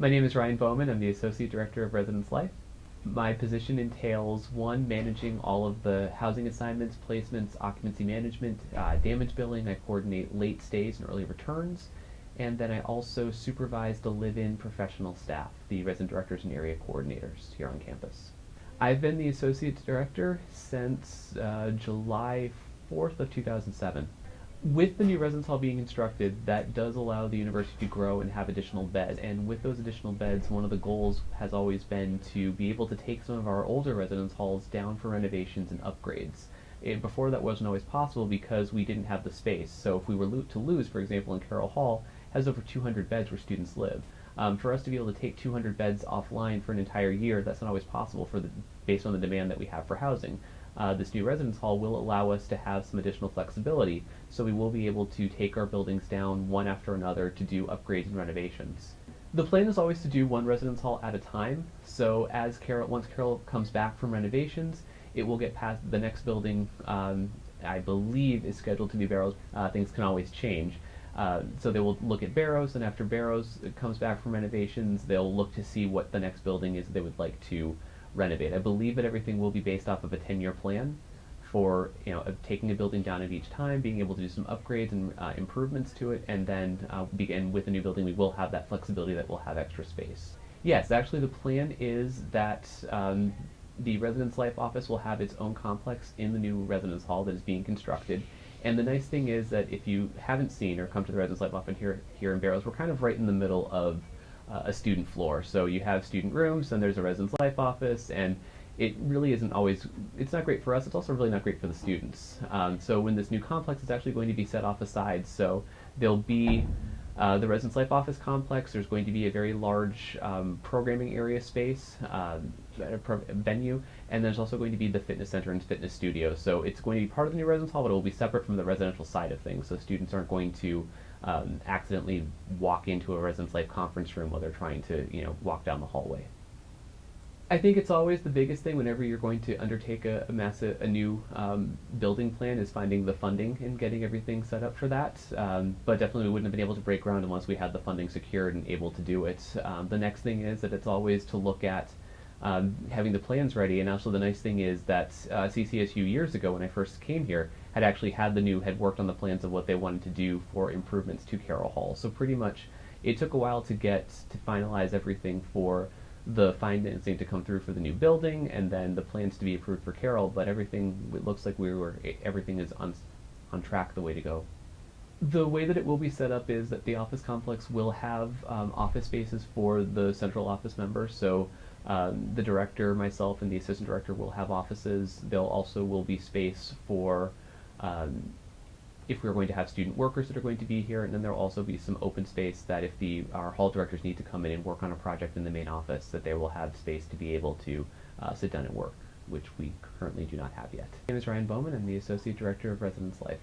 My name is Ryan Bowman. I'm the Associate Director of Residence Life. My position entails, one, managing all of the housing assignments, placements, occupancy management, damage billing. I coordinate late stays and early returns. And then I also supervise the live-in professional staff, the resident directors and area coordinators here on campus. I've been the Associate Director since July 4th of 2007. With the new residence hall being constructed, that does allow the university to grow and have additional beds. And with those additional beds, one of the goals has always been to be able to take some of our older residence halls down for renovations and upgrades. Before that wasn't always possible because we didn't have the space. So if we were to lose, for example, in Carroll Hall, has over 200 beds where students live. For us to be able to take 200 beds offline for an entire year, that's not always possible based on the demand that we have for housing. This new residence hall will allow us to have some additional flexibility, so we will be able to take our buildings down one after another to do upgrades and renovations. The plan is always to do one residence hall at a time, so once Carroll comes back from renovations, it will get past the next building. I believe is scheduled to be Barrows. Things can always change. So they will look at Barrows, and after Barrows comes back from renovations, they'll look to see what the next building is they would like to renovate. I believe that everything will be based off of a 10-year plan for taking a building down at each time, being able to do some upgrades and improvements to it, and then begin with a new building. We will have that flexibility that will have extra space. Yes, actually the plan is that the Residence Life office will have its own complex in the new residence hall that is being constructed. And the nice thing is that if you haven't seen or come to the Residence Life office here in Barrows, we're kind of right in the middle of a student floor. So you have student rooms, then there's a Residence Life office, and it really isn't always, it's not great for us, it's also really not great for the students. So when this new complex is actually going to be set off aside, so there'll be the Residence Life office complex, there's going to be a very large programming area space, venue, and there's also going to be the fitness center and fitness studio. So it's going to be part of the new residence hall, but it will be separate from the residential side of things, so students aren't going to accidentally walk into a Residence Life conference room while they're trying to walk down the hallway. I think it's always the biggest thing whenever you're going to undertake a new building plan is finding the funding and getting everything set up for that. But definitely we wouldn't have been able to break ground unless we had the funding secured and able to do it. The next thing is that it's always to look at having the plans ready, and also the nice thing is that CCSU years ago when I first came here had worked on the plans of what they wanted to do for improvements to Carroll Hall. So pretty much it took a while to finalize everything for the financing to come through for the new building, and then the plans to be approved for Carroll, but it looks like everything is on track the way to go. The way that it will be set up is that the office complex will have office spaces for the central office members, so the director, myself, and the assistant director will have offices. Will be space for if we're going to have student workers that are going to be here, and then there will also be some open space that if our hall directors need to come in and work on a project in the main office, that they will have space to be able to sit down and work, which we currently do not have yet. My name is Ryan Bowman. I'm the Associate Director of Residence Life.